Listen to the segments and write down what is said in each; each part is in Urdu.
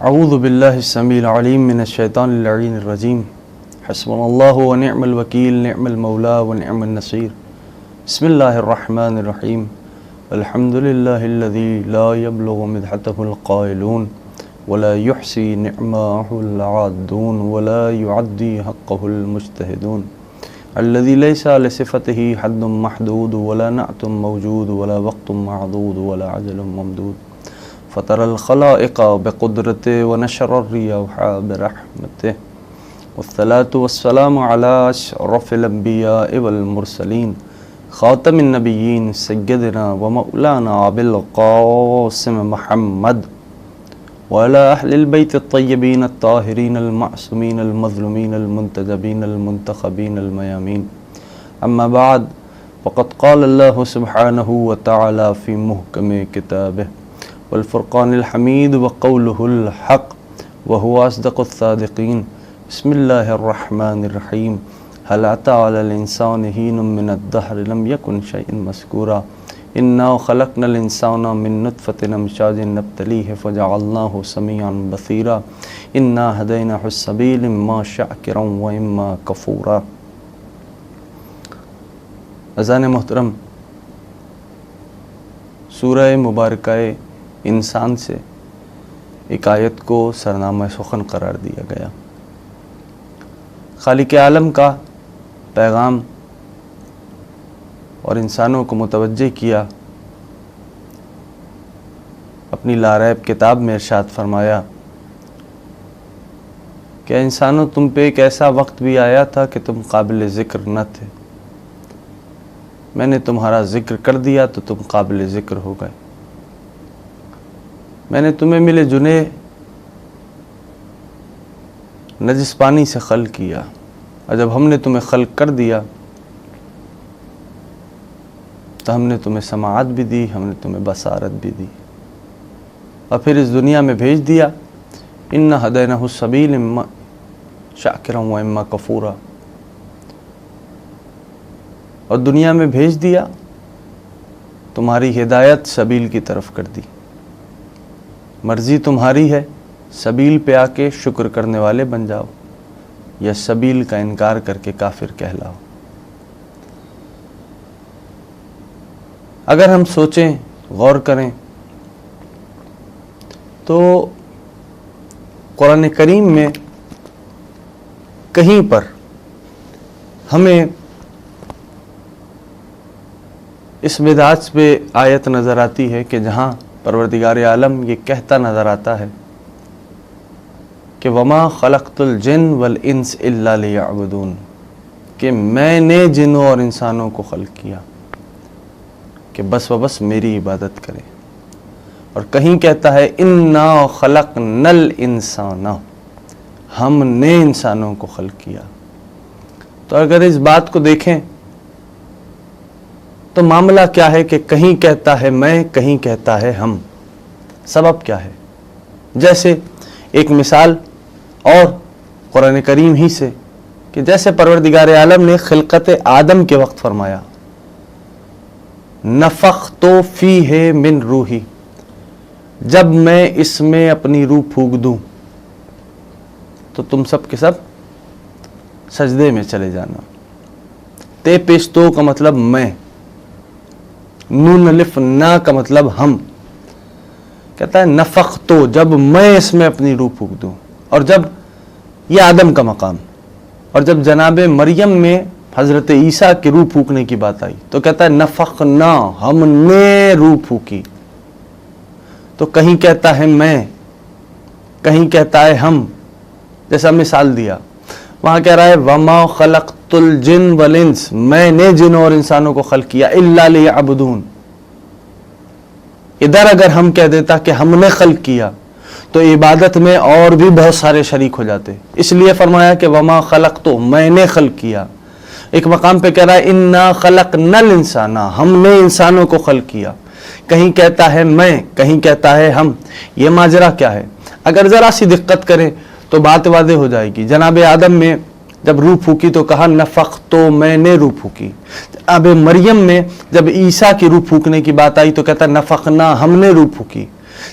اعوذ باللہ السمیع العلیم من الشیطان اللعین الرجیم حسبنا اللہ ونعم الوکیل نعم المولا ونعم النصیر بسم اللہ الرحمن الرحیم الحمد للہ الذی لا یبلغ مدحته القائلون ولا يحصي نعمه العادون ولا يعدي حقه المجتهدون الذي ليس لصفته حد محدود ولا نعت موجود ولا وقت معدود ولا عجل ممدود فطر الخلائق بقدرته ونشر الرياح برحمته والصلاة والسلام على أشرف الأنبياء والمرسلين خاتم النبيين سيدنا ومولانا أبي القاسم محمد وعلى أهل البيت الطيبين الطاهرين المعصومين المظلومين المنتجبين المنتخبين الميامين أما بعد فقد قال الله سبحانه وتعالى في محكم كتابه والفرقان الحميد وقوله الحق وهو أصدق الصادقين بسم الله الرحمن الرحيم هل أتى على الإنسان حين من الدهر لم يكن شيئا مذكورا إنا خلقنا الإنسان من نطفة أمشاج نبتليه فجعلناه سميعا بصيرا إنا هديناه السبيل إما شاكرا وإما كفورا. اذان محترم، سورہ مبارکہ انسان سے ایک آیت کو سرنامہ سخن قرار دیا گیا. خالق عالم کا پیغام اور انسانوں کو متوجہ کیا. اپنی لاریب کتاب میں ارشاد فرمایا کہ انسانوں، تم پہ ایک ایسا وقت بھی آیا تھا کہ تم قابل ذکر نہ تھے. میں نے تمہارا ذکر کر دیا تو تم قابل ذکر ہو گئے. میں نے تمہیں ملے جنے نجس پانی سے خلق کیا، اور جب ہم نے تمہیں خلق کر دیا تو ہم نے تمہیں سماعت بھی دی، ہم نے تمہیں بصارت بھی دی، اور پھر اس دنیا میں بھیج دیا. اِنَّا هَدَيْنَاهُ السَّبِيلَ إِمَّا شَاكِرًا وَإِمَّا كَفُورًا. اور دنیا میں بھیج دیا، تمہاری ہدایت سبیل کی طرف کر دی. مرضی تمہاری ہے، سبیل پہ آ کے شکر کرنے والے بن جاؤ یا سبیل کا انکار کر کے کافر کہلاؤ. اگر ہم سوچیں، غور کریں تو قرآن کریم میں کہیں پر ہمیں اس بدعت پہ آیت نظر آتی ہے کہ جہاں پروردگار عالم یہ کہتا نظر آتا ہے کہ وما خلقت الجن والانس الا لیعبدون، کہ میں نے جنوں اور انسانوں کو خلق کیا کہ بس و بس میری عبادت کریں. اور کہیں کہتا ہے انا خلقنا الانسان، ہم نے انسانوں کو خلق کیا. تو اگر اس بات کو دیکھیں تو معاملہ کیا ہے کہ کہیں کہتا ہے میں، کہیں کہتا ہے ہم. سبب کیا ہے؟ جیسے ایک مثال اور قرآن کریم ہی سے کہ جیسے پروردگار عالم نے خلقت آدم کے وقت فرمایا نفخت فیہ من روحی، جب میں اس میں اپنی روح پھونک دوں تو تم سب کے سب سجدے میں چلے جانا. تے پیشتو کا مطلب میں، نون الف نا کا مطلب ہم. کہتا ہے نفختو، جب میں اس میں اپنی روح پھونک دوں. اور جب یہ آدم کا مقام، اور جب جناب مریم میں حضرت عیسیٰ کی روح پھونکنے کی بات آئی تو کہتا ہے نفخنا، ہم نے روح پھونکی. تو کہیں کہتا ہے میں، کہیں کہتا ہے ہم. جیسا مثال دیا وہاں کہہ رہا ہے وما خلقت الجن والانس، میں نے جنوں اور انسانوں کو خلق کیا الا لیعبدون. ادھر اگر ہم کہہ دیتا کہ ہم نے خلق کیا تو عبادت میں اور بھی بہت سارے شریک ہو جاتے. اس لیے فرمایا کہ وما خلقت، میں نے خلق کیا. ایک مقام پہ کہہ رہا ہے انا خلقنا الانسان، ہم نے انسانوں کو خلق کیا. کہیں کہتا ہے میں، کہیں کہتا ہے ہم. یہ ماجرا کیا ہے؟ اگر ذرا سی دقت کریں تو بات واضح ہو جائے گی. جناب آدم میں جب روح پھونکی تو کہا نفختو، میں نے روح پھونکی. اب مریم میں جب عیسیٰ کی روح پھونکنے کی بات آئی تو کہتا نفخنا، ہم نے روح پھونکی.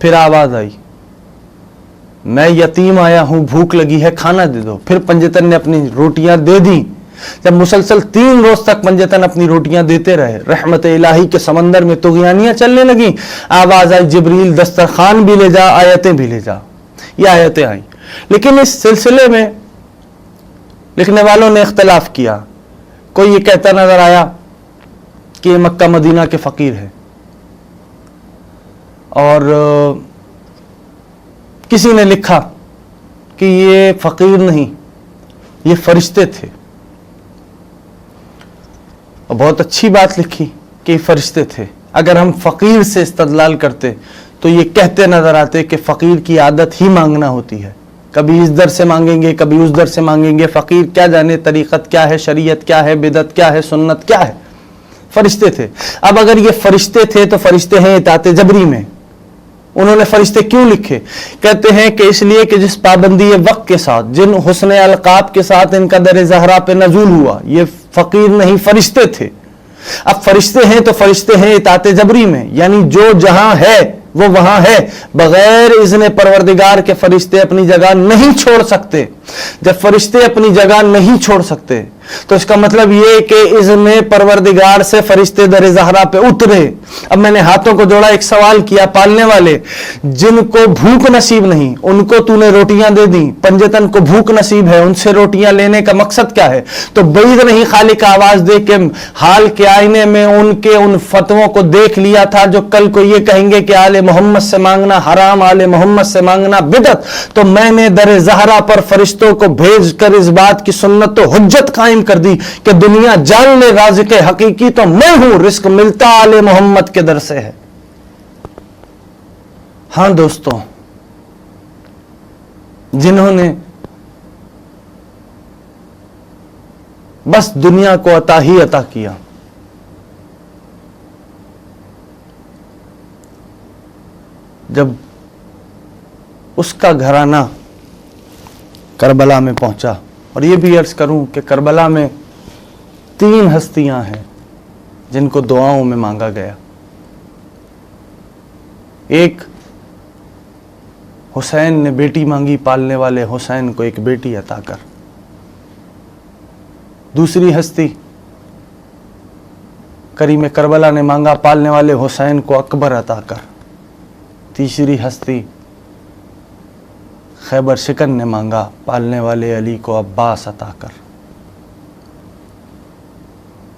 پھر آواز آئی میں یتیم آیا ہوں بھوک لگی ہے کھانا دے دو. پھر پنجتن نے اپنی روٹیاں دے دیں. جب مسلسل 3 روز تک پنجتن اپنی روٹیاں دیتے رہے رحمت الہی کے سمندر میں طغیانیاں چلنے لگیں. آواز آئی جبریل دسترخوان بھی لے جا آیتیں بھی لے جا. یہ آیتیں آئیں. لیکن اس سلسلے میں لکھنے والوں نے اختلاف کیا. کوئی یہ کہتا نظر آیا کہ یہ مکہ مدینہ کے فقیر ہے اور کسی نے لکھا کہ یہ فقیر نہیں یہ فرشتے تھے. اور بہت اچھی بات لکھی کہ یہ فرشتے تھے. اگر ہم فقیر سے استدلال کرتے تو یہ کہتے نظر آتے کہ فقیر کی عادت ہی مانگنا ہوتی ہے. کبھی اس در سے مانگیں گے کبھی اس در سے مانگیں گے. فقیر کیا جانے طریقت کیا ہے شریعت کیا ہے بدعت کیا ہے سنت کیا ہے. فرشتے تھے. اب اگر یہ فرشتے تھے تو فرشتے ہیں اطاعت جبری میں. انہوں نے فرشتے کیوں لکھے؟ کہتے ہیں کہ اس لیے کہ جس پابندی وقت کے ساتھ جن حسن القاب کے ساتھ ان کا در زہرا پہ نزول ہوا یہ فقیر نہیں فرشتے تھے. اب فرشتے ہیں تو فرشتے ہیں اطاعت جبری میں یعنی جو جہاں ہے وہ وہاں ہے. بغیر اذن پروردگار کے فرشتے اپنی جگہ نہیں چھوڑ سکتے. جب فرشتے اپنی جگہ نہیں چھوڑ سکتے تو اس کا مطلب یہ کہ اذن پروردگار سے فرشتے در زہرا پہ اترے. اب میں نے ہاتھوں کو جوڑا ایک سوال کیا پالنے والے جن کو بھوک نصیب نہیں ان کو تو نے روٹیاں دے دیں. پنجتن کو بھوک نصیب ہے ان سے روٹیاں لینے کا مقصد کیا ہے؟ تو بعید نہیں خالق آواز دے کے حال کے آئینے میں ان کے ان فتووں کو دیکھ لیا تھا جو کل کو یہ کہیں گے کہ آل محمد سے مانگنا حرام آل محمد سے مانگنا بدعت. تو میں نے در زہرا پر فرشتوں کو بھیج کر اس بات کی سنت و حجت قائم کر دی کہ دنیا جان لے رازق حقیقی تو میں ہوں. رزق ملتا آل محمد کے در سے ہے. ہاں دوستوں جنہوں نے بس دنیا کو عطا ہی عطا کیا جب اس کا گھرانہ کربلا میں پہنچا. اور یہ بھی عرض کروں کہ کربلا میں 3 ہستیاں ہیں جن کو دعاؤں میں مانگا گیا. ایک حسین نے بیٹی مانگی پالنے والے حسین کو ایک بیٹی عطا کر. دوسری ہستی کریم کربلا نے مانگا پالنے والے حسین کو اکبر عطا کر. تیسری ہستی خیبر شکن نے مانگا پالنے والے علی کو عباس عطا کر.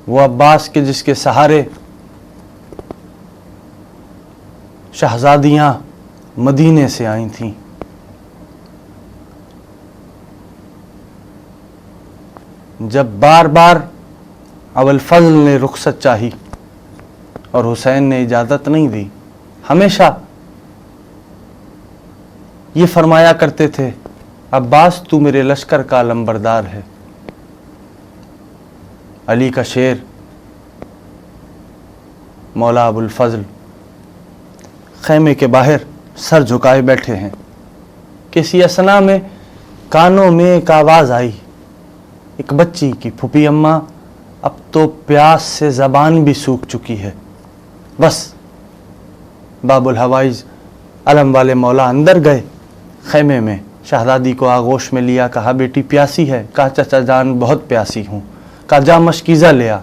وہ عباس کے جس کے سہارے شہزادیاں مدینے سے آئی تھیں. جب بار بار ابوالفضل نے رخصت چاہی اور حسین نے اجازت نہیں دی ہمیشہ یہ فرمایا کرتے تھے عباس تو میرے لشکر کا علمبردار ہے. علی کا شیر مولا ابوالفضل خیمے کے باہر سر جھکائے بیٹھے ہیں. کسی اسنا میں کانوں میں ایک آواز آئی ایک بچی کی پھوپھی اماں اب تو پیاس سے زبان بھی سوکھ چکی ہے. بس باب الحوائج علم والے مولا اندر گئے خیمے میں شہزادی کو آغوش میں لیا. کہا بیٹی پیاسی ہے؟ کہا چچا جان بہت پیاسی ہوں. کہا جا مشکیزہ لے آ.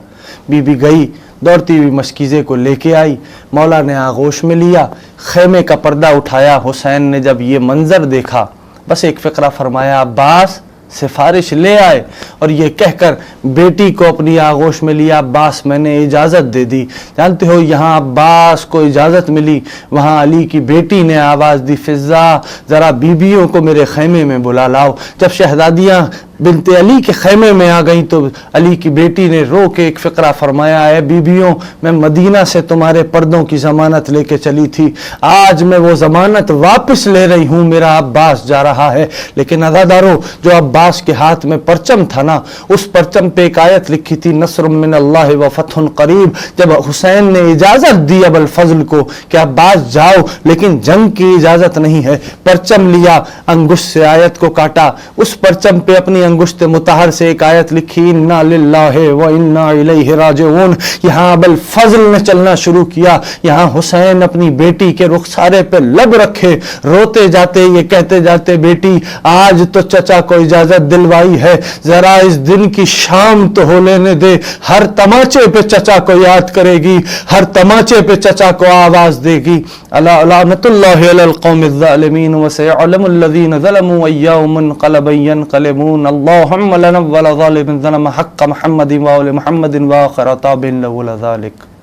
بی بی گئی دوڑتی ہوئی مشکیزے کو لے کے آئی. مولا نے آغوش میں لیا خیمے کا پردہ اٹھایا. حسین نے جب یہ منظر دیکھا بس ایک فقرہ فرمایا عباس سفارش لے آئے اور یہ کہہ کر بیٹی کو اپنی آغوش میں لیا. عباس میں نے اجازت دے دی. جانتے ہو یہاں عباس کو اجازت ملی وہاں علی کی بیٹی نے آواز دی فضا ذرا بیبیوں کو میرے خیمے میں بلا لاؤ. جب شہزادیاں بنت علی کے خیمے میں آ گئیں تو علی کی بیٹی نے رو کے ایک فقرہ فرمایا اے بیبیوں میں مدینہ سے تمہارے پردوں کی ضمانت لے کے چلی تھی. آج میں وہ ضمانت واپس لے رہی ہوں. میرا عباس جا رہا ہے. لیکن عزادارو جو عباس کے ہاتھ میں پرچم تھا نا اس پرچم پہ ایک آیت لکھی تھی نصر من اللہ و فتح قریب. جب حسین نے اجازت دی ابوالفضل کو کہ عباس جاؤ لیکن جنگ کی اجازت نہیں ہے پرچم لیا انگشت سے آیت کو کاٹا اس پرچم پہ اپنی انگشت مطہر سے ایک آیت لکھی انا للہ و انا الیہ راجعون. یہاں ابو الفضل نے چلنا شروع کیا. یہاں حسین اپنی بیٹی کے رخسارے پہ لب رکھے روتے جاتے یہ کہتے جاتے بیٹی آج تو چچا کو اجازت دلوائی ہے, ذرا اس دن کی شام تو ہو لینے دے. ہر تماچے پہ چچا کو یاد کرے گی, ہر تماچے پہ چچا کو آواز دے گی. الا لعنت اللہ علی القوم الظالمین وسيعلم الذین ظلموا ای منقلب ينقلبون. اللهم لنا ولا ظالم ظلم حق محمد وآل محمد وآخر طاب له لذلك.